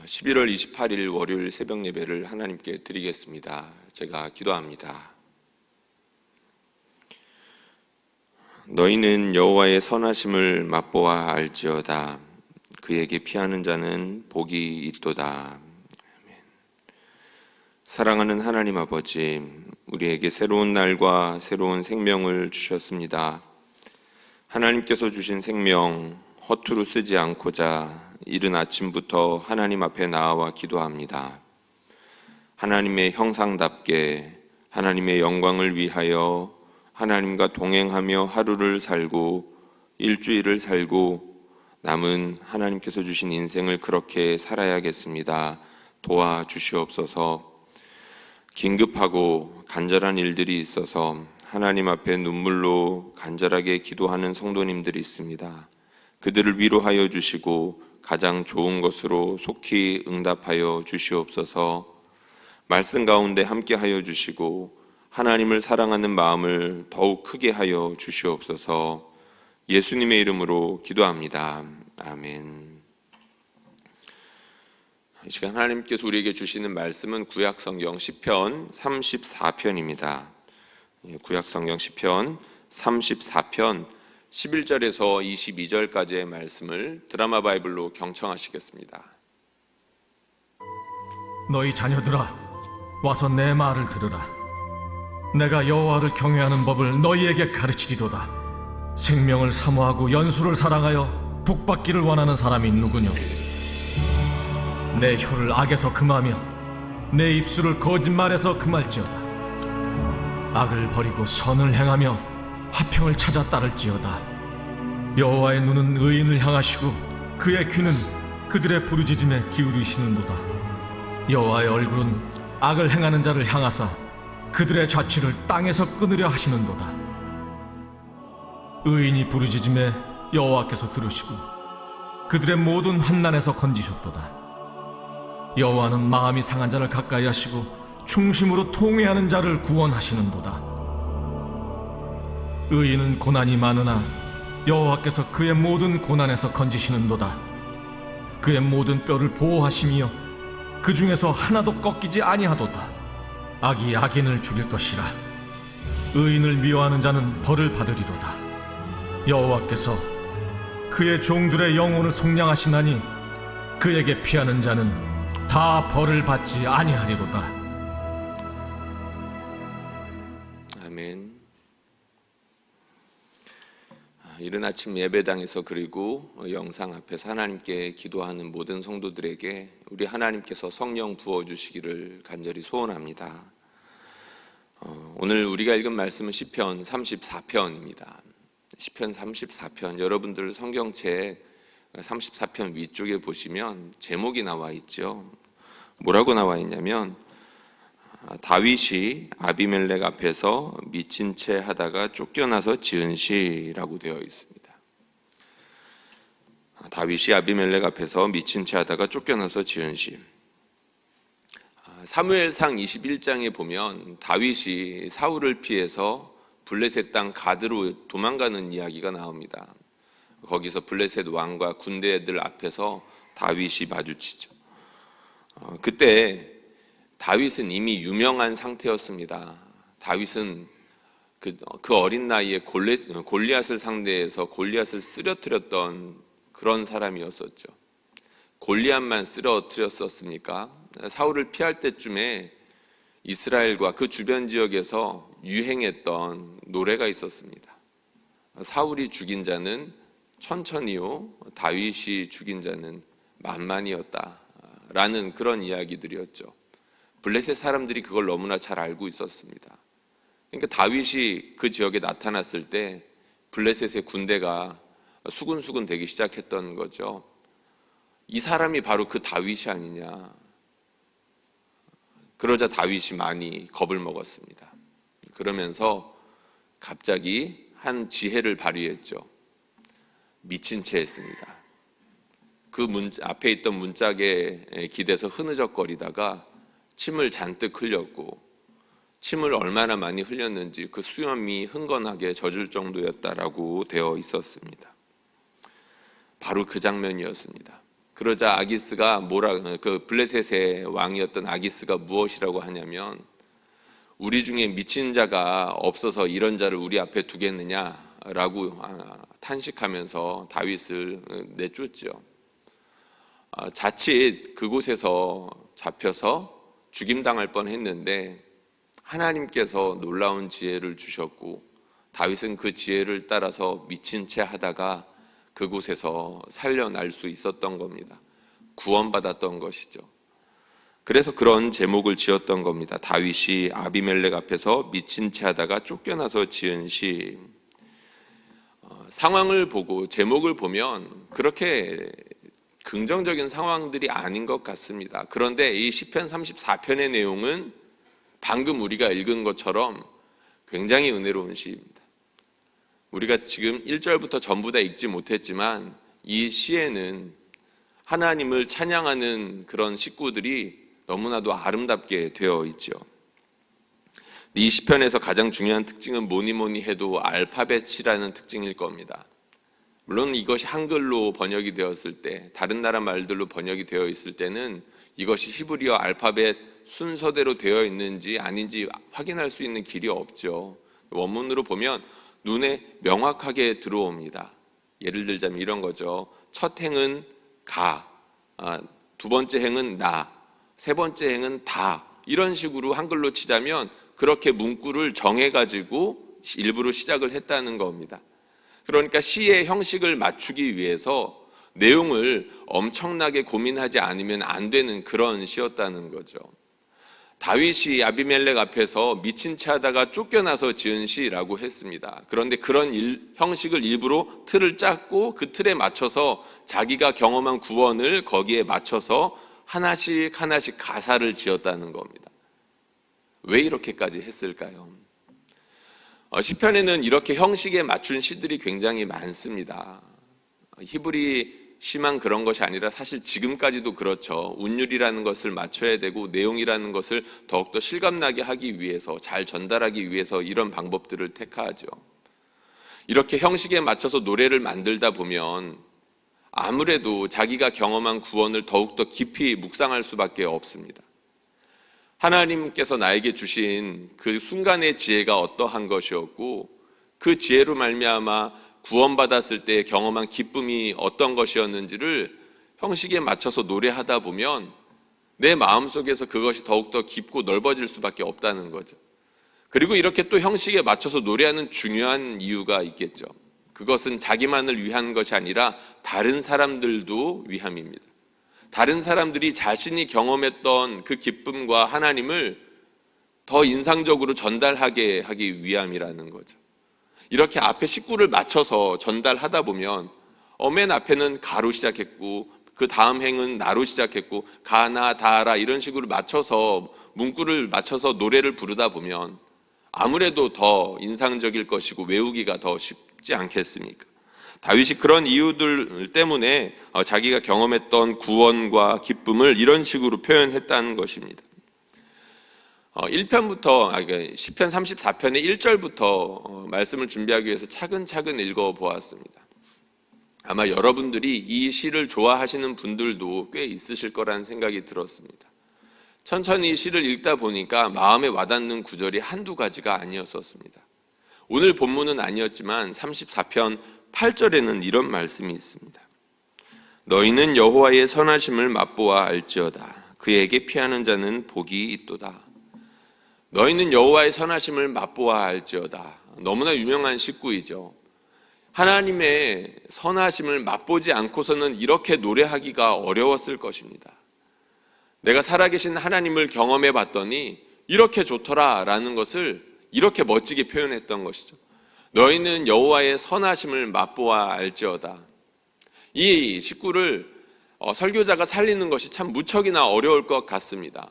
11월 28일 월요일 새벽 예배를 하나님께 드리겠습니다. 제가 기도합니다. 너희는 여호와의 선하심을 맛보아 알지어다. 그에게 피하는 자는 복이 있도다. 사랑하는 하나님 아버지, 우리에게 새로운 날과 새로운 생명을 주셨습니다. 하나님께서 주신 생명 허투루 쓰지 않고자 이른 아침부터 하나님 앞에 나와 기도합니다. 하나님의 형상답게 하나님의 영광을 위하여 하나님과 동행하며 하루를 살고 일주일을 살고 남은 하나님께서 주신 인생을 그렇게 살아야겠습니다. 도와주시옵소서. 긴급하고 간절한 일들이 있어서 하나님 앞에 눈물로 간절하게 기도하는 성도님들이 있습니다. 그들을 위로하여 주시고 가장 좋은 것으로 속히 응답하여 주시옵소서. 말씀 가운데 함께하여 주시고 하나님을 사랑하는 마음을 더욱 크게 하여 주시옵소서. 예수님의 이름으로 기도합니다. 아멘. 이 시간 하나님께서 우리에게 주시는 말씀은 구약성경 시편 34편입니다. 구약성경 시편 34편 11절에서 22절까지의 말씀을 드라마 바이블로 경청하시겠습니다. 너희 자녀들아, 와서 내 말을 들으라. 내가 여호와를 경외하는 법을 너희에게 가르치리로다. 생명을 사모하고 연수를 사랑하여 복받기를 원하는 사람이 누구뇨? 내 혀를 악에서 금하며 내 입술을 거짓말에서 금할지어다. 악을 버리고 선을 행하며 화평을 찾아 따를지어다. 여호와의 눈은 의인을 향하시고 그의 귀는 그들의 부르짖음에 기울이시는도다. 여호와의 얼굴은 악을 행하는 자를 향하사 그들의 자취를 땅에서 끊으려 하시는도다. 의인이 부르짖음에 여호와께서 들으시고 그들의 모든 환난에서 건지셨도다. 여호와는 마음이 상한 자를 가까이 하시고 충심으로 통회하는 자를 구원하시는도다. 의인은 고난이 많으나 여호와께서 그의 모든 고난에서 건지시는도다. 그의 모든 뼈를 보호하시며 그 중에서 하나도 꺾이지 아니하도다. 악이 악인을 죽일 것이라. 의인을 미워하는 자는 벌을 받으리로다. 여호와께서 그의 종들의 영혼을 속량하시나니 그에게 피하는 자는 다 벌을 받지 아니하리로다. 아멘. 이른 아침 예배당에서 그리고 영상 앞에서 하나님께 기도하는 모든 성도들에게 우리 하나님께서 성령 부어주시기를 간절히 소원합니다. 오늘 우리가 읽은 말씀은 시편 34편입니다. 시편 34편, 여러분들 성경책 34편 위쪽에 보시면 제목이 나와 있죠. 뭐라고 나와 있냐면 다윗이 아비멜렉 앞에서 미친 채 하다가 쫓겨나서 지은 시라고 되어 있습니다. 다윗이 아비멜렉 앞에서 미친 채 하다가 쫓겨나서 지은 시. 사무엘상 21장에 보면 다윗이 사울을 피해서 블레셋 땅 가드로 도망가는 이야기가 나옵니다. 거기서 블레셋 왕과 군대들 앞에서 다윗이 마주치죠. 그때 다윗은 이미 유명한 상태였습니다. 다윗은 그 어린 나이에 골리앗을 상대해서 골리앗을 쓰러뜨렸던 그런 사람이었었죠. 골리앗만 쓰러뜨렸었습니까? 사울을 피할 때쯤에 이스라엘과 그 주변 지역에서 유행했던 노래가 있었습니다. 사울이 죽인 자는 천천히요, 다윗이 죽인 자는 만만이었다 라는 그런 이야기들이었죠. 블레셋 사람들이 그걸 너무나 잘 알고 있었습니다. 그러니까 다윗이 그 지역에 나타났을 때 블레셋의 군대가 수군수군 되기 시작했던 거죠. 이 사람이 바로 그 다윗이 아니냐. 그러자 다윗이 많이 겁을 먹었습니다. 그러면서 갑자기 한 지혜를 발휘했죠. 미친 채 했습니다. 그 앞에 있던 문짝에 기대서 흐느적거리다가 침을 잔뜩 흘렸고, 침을 얼마나 많이 흘렸는지 그 수염이 흥건하게 젖을 정도였다라고 되어 있었습니다. 바로 그 장면이었습니다. 그러자 아기스가 그 블레셋의 왕이었던 아기스가 무엇이라고 하냐면, 우리 중에 미친 자가 없어서 이런 자를 우리 앞에 두겠느냐라고 탄식하면서 다윗을 내쫓죠. 자칫 그곳에서 잡혀서 죽임당할 뻔했는데 하나님께서 놀라운 지혜를 주셨고, 다윗은 그 지혜를 따라서 미친 채 하다가 그곳에서 살려날 수 있었던 겁니다. 구원받았던 것이죠. 그래서 그런 제목을 지었던 겁니다. 다윗이 아비멜렉 앞에서 미친 채 하다가 쫓겨나서 지은 시. 상황을 보고 제목을 보면 그렇게 긍정적인 상황들이 아닌 것 같습니다. 그런데 이 시편 34편의 내용은 방금 우리가 읽은 것처럼 굉장히 은혜로운 시입니다. 우리가 지금 1절부터 전부 다 읽지 못했지만 이 시에는 하나님을 찬양하는 그런 식구들이 너무나도 아름답게 되어 있죠. 이 시편에서 가장 중요한 특징은 뭐니 해도 알파벳이라는 특징일 겁니다. 물론 이것이 한글로 번역이 되었을 때, 다른 나라 말들로 번역이 되어 있을 때는 이것이 히브리어 알파벳 순서대로 되어 있는지 아닌지 확인할 수 있는 길이 없죠. 원문으로 보면 눈에 명확하게 들어옵니다. 예를 들자면 이런 거죠. 첫 행은 가, 두 번째 행은 나, 세 번째 행은 다, 이런 식으로 한글로 치자면 그렇게 문구를 정해가지고 일부러 시작을 했다는 겁니다. 그러니까 시의 형식을 맞추기 위해서 내용을 엄청나게 고민하지 않으면 안 되는 그런 시였다는 거죠. 다윗이 아비멜렉 앞에서 미친 채 하다가 쫓겨나서 지은 시라고 했습니다. 그런데 그런 형식을 일부러 틀을 짰고 그 틀에 맞춰서 자기가 경험한 구원을 거기에 맞춰서 하나씩 가사를 지었다는 겁니다. 왜 이렇게까지 했을까요? 시편에는 이렇게 형식에 맞춘 시들이 굉장히 많습니다. 히브리 시만 그런 것이 아니라 사실 지금까지도 그렇죠. 운율이라는 것을 맞춰야 되고 내용이라는 것을 더욱더 실감나게 하기 위해서, 잘 전달하기 위해서 이런 방법들을 택하죠. 이렇게 형식에 맞춰서 노래를 만들다 보면 아무래도 자기가 경험한 구원을 더욱더 깊이 묵상할 수밖에 없습니다. 하나님께서 나에게 주신 그 순간의 지혜가 어떠한 것이었고, 그 지혜로 말미암아 구원받았을 때 경험한 기쁨이 어떤 것이었는지를 형식에 맞춰서 노래하다 보면 내 마음속에서 그것이 더욱더 깊고 넓어질 수밖에 없다는 거죠. 그리고 이렇게 또 형식에 맞춰서 노래하는 중요한 이유가 있겠죠. 그것은 자기만을 위한 것이 아니라 다른 사람들도 위함입니다. 다른 사람들이 자신이 경험했던 그 기쁨과 하나님을 더 인상적으로 전달하게 하기 위함이라는 거죠. 이렇게 앞에 식구를 맞춰서 전달하다 보면 맨 앞에는 가로 시작했고 그 다음 행은 나로 시작했고 가나 다라 이런 식으로 맞춰서 문구를 맞춰서 노래를 부르다 보면 아무래도 더 인상적일 것이고 외우기가 더 쉽지 않겠습니까? 다윗이 그런 이유들 때문에 자기가 경험했던 구원과 기쁨을 이런 식으로 표현했다는 것입니다. 1편부터 시편 34편의 1절부터 말씀을 준비하기 위해서 차근차근 읽어보았습니다. 아마 여러분들이 이 시를 좋아하시는 분들도 꽤 있으실 거라는 생각이 들었습니다. 천천히 이 시를 읽다 보니까 마음에 와닿는 구절이 한두 가지가 아니었었습니다. 오늘 본문은 아니었지만 34편 8절에는 이런 말씀이 있습니다. 너희는 여호와의 선하심을 맛보아 알지어다. 그에게 피하는 자는 복이 있도다. 너희는 여호와의 선하심을 맛보아 알지어다. 너무나 유명한 식구이죠. 하나님의 선하심을 맛보지 않고서는 이렇게 노래하기가 어려웠을 것입니다. 내가 살아계신 하나님을 경험해 봤더니 이렇게 좋더라라는 것을 이렇게 멋지게 표현했던 것이죠. 너희는 여호와의 선하심을 맛보아 알지어다. 이 식구를 설교자가 살리는 것이 참 무척이나 어려울 것 같습니다.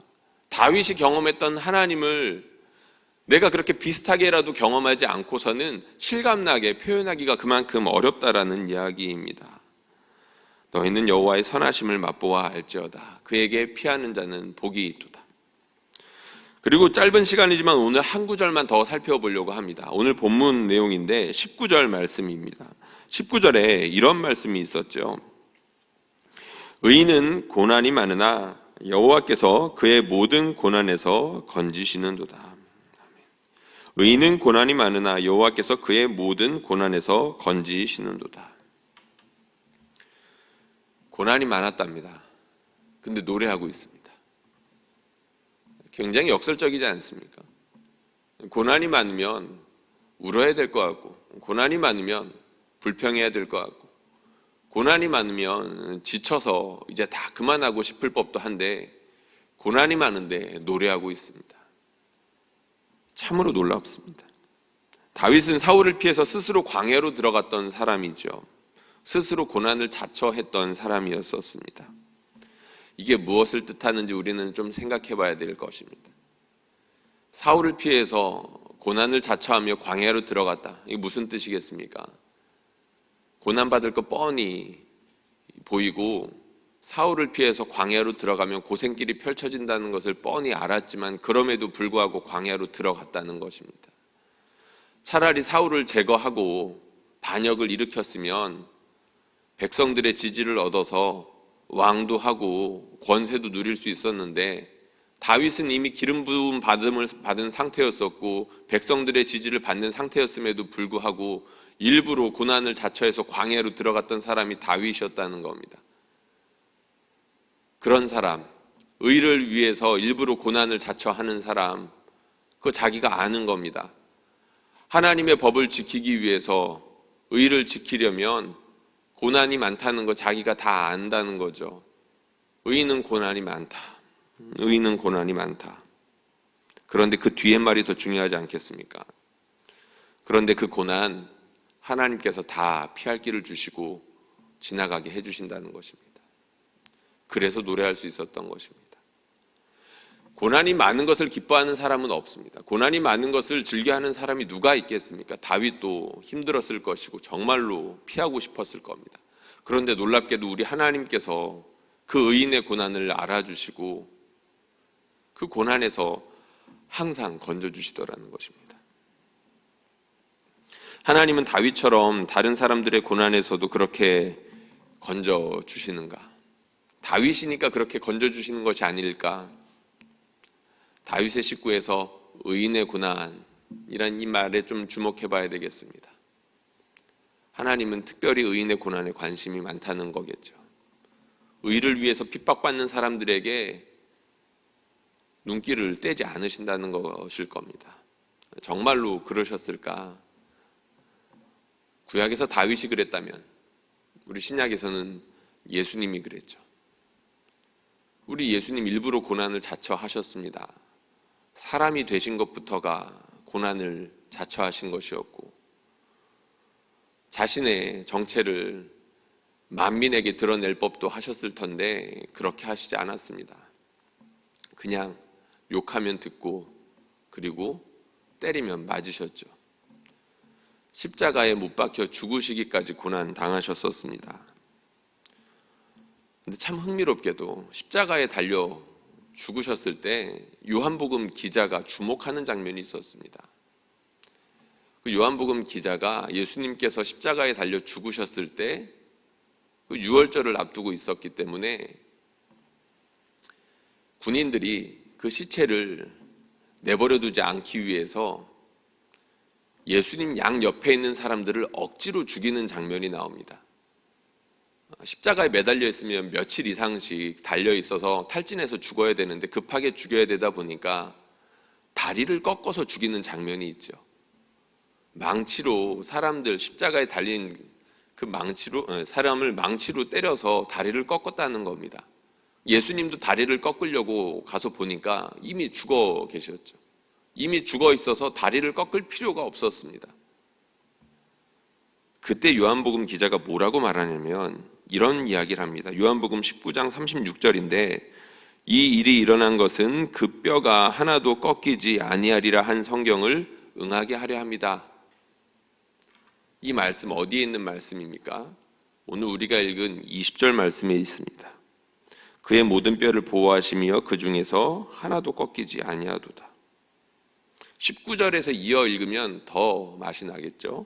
다윗이 경험했던 하나님을 내가 그렇게 비슷하게라도 경험하지 않고서는 실감나게 표현하기가 그만큼 어렵다라는 이야기입니다. 너희는 여호와의 선하심을 맛보아 알지어다. 그에게 피하는 자는 복이 있도다. 그리고 짧은 시간이지만 오늘 한 구절만 더 살펴보려고 합니다. 오늘 본문 내용인데 19절 말씀입니다. 19절에 이런 말씀이 있었죠. 의인은 고난이 많으나 여호와께서 그의 모든 고난에서 건지시는도다. 의인은 고난이 많으나 여호와께서 그의 모든 고난에서 건지시는도다. 고난이 많았답니다. 근데 노래하고 있습니다. 굉장히 역설적이지 않습니까? 고난이 많으면 울어야 될 것 같고, 고난이 많으면 불평해야 될 것 같고, 고난이 많으면 지쳐서 이제 다 그만하고 싶을 법도 한데, 고난이 많은데 노래하고 있습니다. 참으로 놀랍습니다. 다윗은 사울을 피해서 스스로 광야로 들어갔던 사람이죠. 스스로 고난을 자처했던 사람이었었습니다. 이게 무엇을 뜻하는지 우리는 좀 생각해 봐야 될 것입니다. 사울을 피해서 고난을 자처하며 광야로 들어갔다. 이게 무슨 뜻이겠습니까? 고난받을 거 뻔히 보이고 사울을 피해서 광야로 들어가면 고생길이 펼쳐진다는 것을 뻔히 알았지만 그럼에도 불구하고 광야로 들어갔다는 것입니다. 차라리 사울을 제거하고 반역을 일으켰으면 백성들의 지지를 얻어서 왕도 하고 권세도 누릴 수 있었는데 다윗은 이미 기름 부음 받은 상태였었고 백성들의 지지를 받는 상태였음에도 불구하고 일부러 고난을 자처해서 광야로 들어갔던 사람이 다윗이었다는 겁니다. 그런 사람, 의를 위해서 일부러 고난을 자처하는 사람, 그거 자기가 아는 겁니다. 하나님의 법을 지키기 위해서 의를 지키려면 고난이 많다는 거 자기가 다 안다는 거죠. 의인은 고난이 많다. 의인은 고난이 많다. 그런데 그 뒤에 말이 더 중요하지 않겠습니까? 그런데 그 고난 하나님께서 다 피할 길을 주시고 지나가게 해주신다는 것입니다. 그래서 노래할 수 있었던 것입니다. 고난이 많은 것을 기뻐하는 사람은 없습니다. 고난이 많은 것을 즐겨하는 사람이 누가 있겠습니까? 다윗도 힘들었을 것이고 정말로 피하고 싶었을 겁니다. 그런데 놀랍게도 우리 하나님께서 그 의인의 고난을 알아주시고 그 고난에서 항상 건져주시더라는 것입니다. 하나님은 다윗처럼 다른 사람들의 고난에서도 그렇게 건져주시는가? 다윗이니까 그렇게 건져주시는 것이 아닐까? 다윗의 식구에서 의인의 고난이란 이 말에 좀 주목해 봐야 되겠습니다. 하나님은 특별히 의인의 고난에 관심이 많다는 거겠죠. 의를 위해서 핍박받는 사람들에게 눈길을 떼지 않으신다는 것일 겁니다. 정말로 그러셨을까? 구약에서 다윗이 그랬다면 우리 신약에서는 예수님이 그랬죠. 우리 예수님 일부러 고난을 자처하셨습니다. 사람이 되신 것부터가 고난을 자처하신 것이었고 자신의 정체를 만민에게 드러낼 법도 하셨을 텐데 그렇게 하시지 않았습니다. 그냥 욕하면 듣고 그리고 때리면 맞으셨죠. 십자가에 못 박혀 죽으시기까지 고난 당하셨었습니다. 근데 참 흥미롭게도 십자가에 달려 죽으셨을 때 요한복음 기자가 주목하는 장면이 있었습니다. 그 요한복음 기자가 예수님께서 십자가에 달려 죽으셨을 때 그 유월절을 앞두고 있었기 때문에 군인들이 그 시체를 내버려 두지 않기 위해서 예수님 양 옆에 있는 사람들을 억지로 죽이는 장면이 나옵니다. 십자가에 매달려 있으면 며칠 이상씩 달려 있어서 탈진해서 죽어야 되는데 급하게 죽여야 되다 보니까 다리를 꺾어서 죽이는 장면이 있죠. 망치로 사람들 십자가에 달린 그 망치로 사람을 망치로 때려서 다리를 꺾었다는 겁니다. 예수님도 다리를 꺾으려고 가서 보니까 이미 죽어 계셨죠. 이미 죽어 있어서 다리를 꺾을 필요가 없었습니다. 그때 요한복음 기자가 뭐라고 말하냐면 이런 이야기를 합니다. 요한복음 19장 36절인데 이 일이 일어난 것은 그 뼈가 하나도 꺾이지 아니하리라 한 성경을 응하게 하려 합니다. 이 말씀 어디에 있는 말씀입니까? 오늘 우리가 읽은 20절 말씀에 있습니다. 그의 모든 뼈를 보호하시며 그 중에서 하나도 꺾이지 아니하도다. 19절에서 이어 읽으면 더 맛이 나겠죠.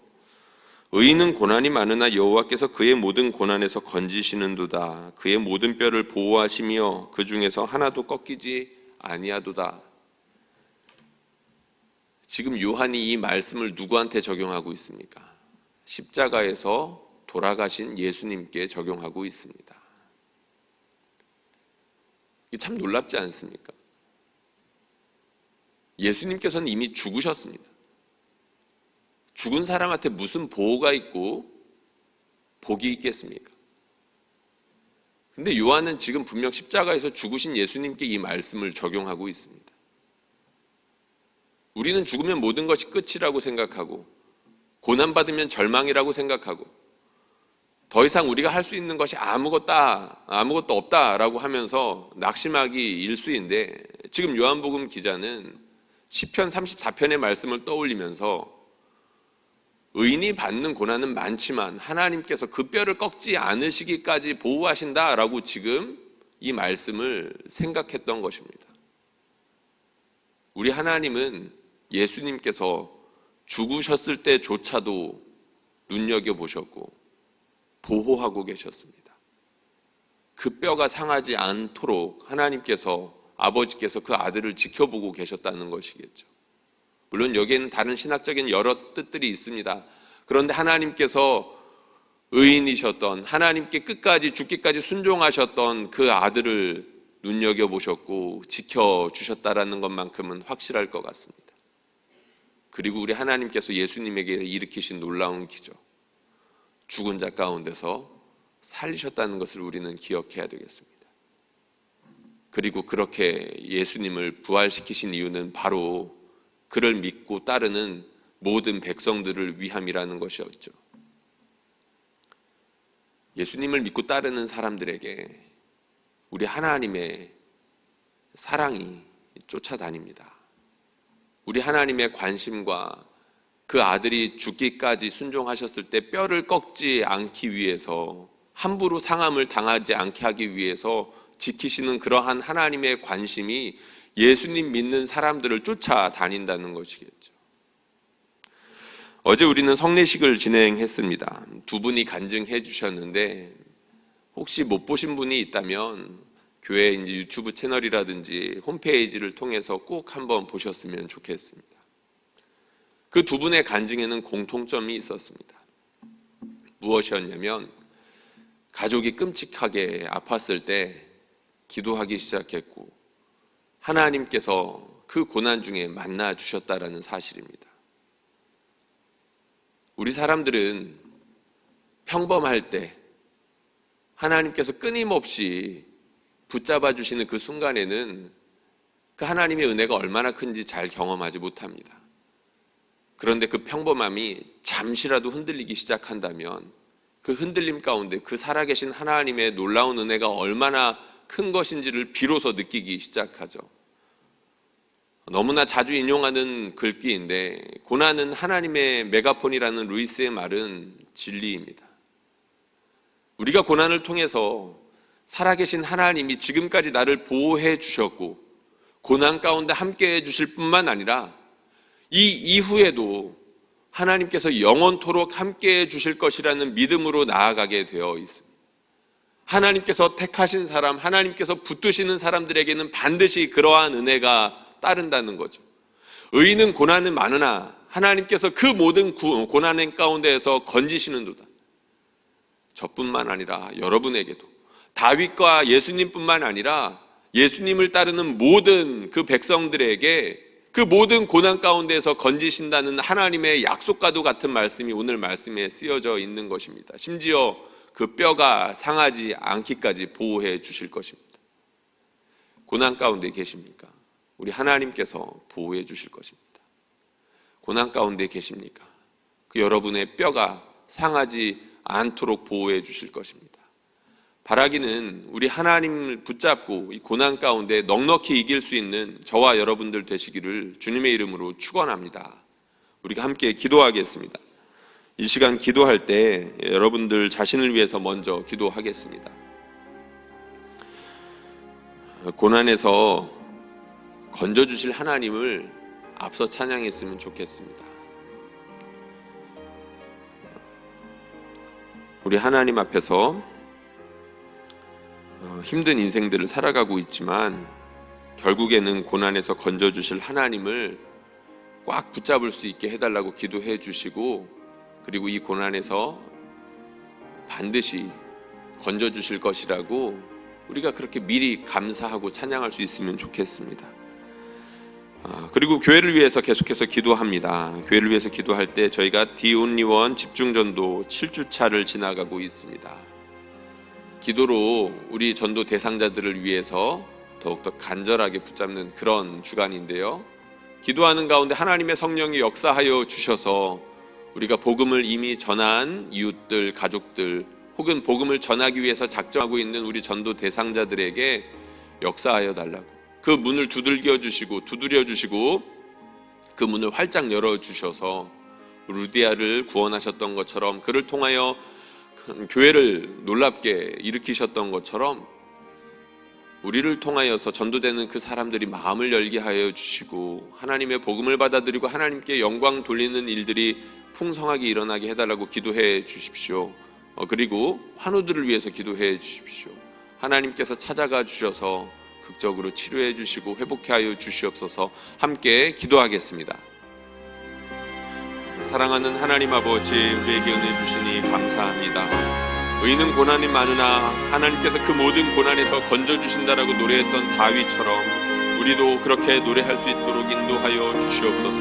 의인은 고난이 많으나 여호와께서 그의 모든 고난에서 건지시는도다. 그의 모든 뼈를 보호하시며 그 중에서 하나도 꺾이지 아니하도다. 지금 요한이 이 말씀을 누구한테 적용하고 있습니까? 십자가에서 돌아가신 예수님께 적용하고 있습니다. 이게 참 놀랍지 않습니까? 예수님께서는 이미 죽으셨습니다. 죽은 사람한테 무슨 보호가 있고 복이 있겠습니까? 근데 요한은 지금 분명 십자가에서 죽으신 예수님께 이 말씀을 적용하고 있습니다. 우리는 죽으면 모든 것이 끝이라고 생각하고 고난받으면 절망이라고 생각하고 더 이상 우리가 할 수 있는 것이 아무것도 없다라고 하면서 낙심하기 일쑤인데, 지금 요한복음 기자는 시편 34편의 말씀을 떠올리면서 의인이 받는 고난은 많지만 하나님께서 그 뼈를 꺾지 않으시기까지 보호하신다라고 지금 이 말씀을 생각했던 것입니다. 우리 하나님은 예수님께서 죽으셨을 때조차도 눈여겨보셨고 보호하고 계셨습니다. 그 뼈가 상하지 않도록 아버지께서 그 아들을 지켜보고 계셨다는 것이겠죠. 물론 여기에는 다른 신학적인 여러 뜻들이 있습니다. 그런데 하나님께서 의인이셨던, 하나님께 끝까지 죽기까지 순종하셨던 그 아들을 눈여겨보셨고 지켜주셨다라는 것만큼은 확실할 것 같습니다. 그리고 우리 하나님께서 예수님에게 일으키신 놀라운 기적, 죽은 자 가운데서 살리셨다는 것을 우리는 기억해야 되겠습니다. 그리고 그렇게 예수님을 부활시키신 이유는 바로 그를 믿고 따르는 모든 백성들을 위함이라는 것이었죠. 예수님을 믿고 따르는 사람들에게 우리 하나님의 사랑이 쫓아다닙니다. 우리 하나님의 관심과 그 아들이 죽기까지 순종하셨을 때 뼈를 꺾지 않기 위해서, 함부로 상함을 당하지 않게 하기 위해서 지키시는 그러한 하나님의 관심이 예수님 믿는 사람들을 쫓아다닌다는 것이겠죠. 어제 우리는 성례식을 진행했습니다. 두 분이 간증해 주셨는데 혹시 못 보신 분이 있다면 교회 이제 유튜브 채널이라든지 홈페이지를 통해서 꼭 한번 보셨으면 좋겠습니다. 그 두 분의 간증에는 공통점이 있었습니다. 무엇이었냐면 가족이 끔찍하게 아팠을 때 기도하기 시작했고 하나님께서 그 고난 중에 만나 주셨다라는 사실입니다. 우리 사람들은 평범할 때 하나님께서 끊임없이 붙잡아 주시는 그 순간에는 그 하나님의 은혜가 얼마나 큰지 잘 경험하지 못합니다. 그런데 그 평범함이 잠시라도 흔들리기 시작한다면 그 흔들림 가운데 그 살아계신 하나님의 놀라운 은혜가 얼마나 큰 것인지를 비로소 느끼기 시작하죠. 너무나 자주 인용하는 글귀인데 고난은 하나님의 메가폰이라는 루이스의 말은 진리입니다. 우리가 고난을 통해서 살아계신 하나님이 지금까지 나를 보호해 주셨고 고난 가운데 함께 해 주실 뿐만 아니라 이 이후에도 하나님께서 영원토록 함께 해 주실 것이라는 믿음으로 나아가게 되어 있습니다. 하나님께서 택하신 사람, 하나님께서 붙드시는 사람들에게는 반드시 그러한 은혜가 따른다는 거죠. 의인은 고난은 많으나 하나님께서 그 모든 고난 가운데에서 건지시는도다. 저뿐만 아니라 여러분에게도, 다윗과 예수님뿐만 아니라 예수님을 따르는 모든 그 백성들에게 그 모든 고난 가운데에서 건지신다는 하나님의 약속과도 같은 말씀이 오늘 말씀에 쓰여져 있는 것입니다. 심지어 그 뼈가 상하지 않기까지 보호해 주실 것입니다. 고난 가운데 계십니까? 우리 하나님께서 보호해 주실 것입니다. 고난 가운데 계십니까? 그 여러분의 뼈가 상하지 않도록 보호해 주실 것입니다. 바라기는 우리 하나님을 붙잡고 이 고난 가운데 넉넉히 이길 수 있는 저와 여러분들 되시기를 주님의 이름으로 축원합니다. 우리가 함께 기도하겠습니다. 이 시간 기도할 때 여러분들 자신을 위해서 먼저 기도하겠습니다. 고난에서 건져주실 하나님을 앞서 찬양했으면 좋겠습니다. 우리 하나님 앞에서 힘든 인생들을 살아가고 있지만 결국에는 고난에서 건져주실 하나님을 꽉 붙잡을 수 있게 해달라고 기도해 주시고, 그리고 이 고난에서 반드시 건져주실 것이라고 우리가 그렇게 미리 감사하고 찬양할 수 있으면 좋겠습니다. 그리고 교회를 위해서 계속해서 기도합니다. 교회를 위해서 기도할 때 저희가 디온리원 집중전도 7주차를 지나가고 있습니다. 기도로 우리 전도 대상자들을 위해서 더욱더 간절하게 붙잡는 그런 주간인데요, 기도하는 가운데 하나님의 성령이 역사하여 주셔서 우리가 복음을 이미 전한 이웃들, 가족들, 혹은 복음을 전하기 위해서 작정하고 있는 우리 전도 대상자들에게 역사하여 달라고, 그 문을 두들겨 주시고 그 문을 활짝 열어 주셔서 루디아를 구원하셨던 것처럼, 그를 통하여 교회를 놀랍게 일으키셨던 것처럼 우리를 통하여서 전도되는 그 사람들이 마음을 열게 하여 주시고 하나님의 복음을 받아들이고 하나님께 영광 돌리는 일들이 풍성하게 일어나게 해달라고 기도해 주십시오. 그리고 환우들을 위해서 기도해 주십시오. 하나님께서 찾아가 주셔서 극적으로 치료해 주시고 회복해 하여 주시옵소서. 함께 기도하겠습니다. 사랑하는 하나님 아버지, 우리에게 은혜 주시니 감사합니다. 의인은 고난이 많으나 하나님께서 그 모든 고난에서 건져주신다라고 노래했던 다윗처럼 우리도 그렇게 노래할 수 있도록 인도하여 주시옵소서.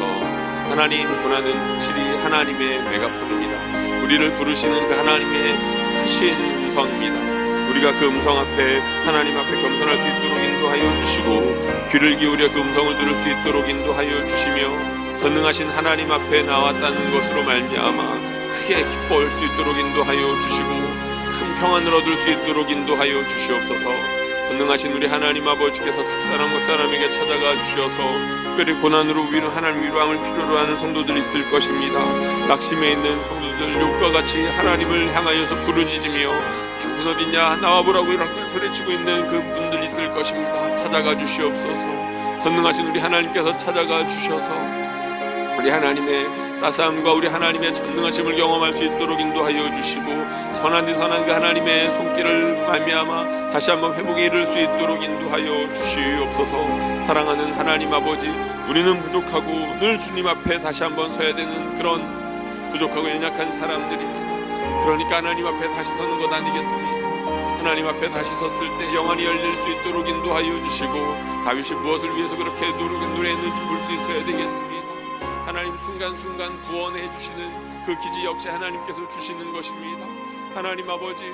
하나님, 고난은 진리 하나님의 메가폰입니다. 우리를 부르시는 그 하나님의 크신 음성입니다. 우리가 그 음성 앞에, 하나님 앞에 겸손할 수 있도록 인도하여 주시고, 귀를 기울여 그 음성을 들을 수 있도록 인도하여 주시며, 전능하신 하나님 앞에 나왔다는 것으로 말미암아 크게 기뻐할 수 있도록 인도하여 주시고, 큰 평안을 얻을 수 있도록 인도하여 주시옵소서. 전능하신 우리 하나님 아버지께서 각 사람에게 찾아가 주셔서 특별히 고난으로 하나님 위로함을 필요로 하는 성도들이 있을 것입니다. 낙심해 있는 성도들, 욥과 같이 하나님을 향하여서 부르짖으며 당신 어딨냐 나와보라고 이렇게 소리치고 있는 그 분들 있을 것입니다. 찾아가 주시옵소서. 전능하신 우리 하나님께서 찾아가 주셔서 우리 하나님의 따스함과 우리 하나님의 전능하심을 경험할 수 있도록 인도하여 주시고, 선한 그 하나님의 손길을 말미암아 다시 한번 회복에 이를 수 있도록 인도하여 주시옵소서. 사랑하는 하나님 아버지, 우리는 부족하고 늘 주님 앞에 다시 한번 서야 되는 그런 부족하고 연약한 사람들입니다. 그러니까 하나님 앞에 다시 서는 것 아니겠습니까? 하나님 앞에 다시 섰을 때 영안이 열릴 수 있도록 인도하여 주시고, 다윗이 무엇을 위해서 그렇게 노래했는지 볼 수 있어야 되겠습니다. 하나님, 순간순간 구원해 주시는 그 기지 역시 하나님께서 주시는 것입니다. 하나님 아버지,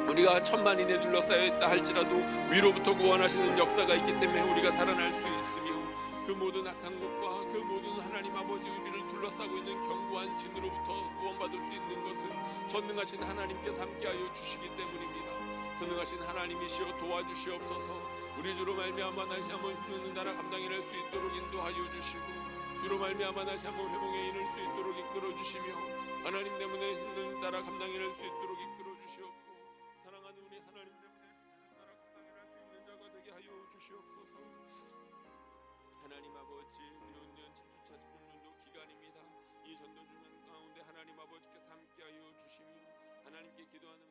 우리가 천만인에 둘러싸여 있다 할지라도 위로부터 구원하시는 역사가 있기 때문에 우리가 살아날 수 있으며, 그 모든 악한 것과 그 모든 하나님 아버지 우리를 둘러싸고 있는 견고한 진으로부터 구원받을 수 있는 것은 전능하신 하나님께서 함께하여 주시기 때문입니다. 전능하신 하나님이시여 도와주시옵소서. 우리 주로 말미암아 다시 한번 힘없는 나라 감당해낼 수 있도록 인도하여 주시고, 주로 말미암아 다시 한번 회복에 이를 수 있도록 이끌어 주시며, 하나님 때문에 힘든 나라 감당해낼 수 있도록 이끌어 주시옵고, 사랑하는 우리 하나님 때문에 힘든 나라 감당해낼 수 있는 자가 되게 하여 주시옵소서. 하나님 아버지, 내년 7주차 집중전도 기간입니다. 이 전도 중간 가운데 하나님 아버지께서 함께하여 주시며 하나님께 기도하는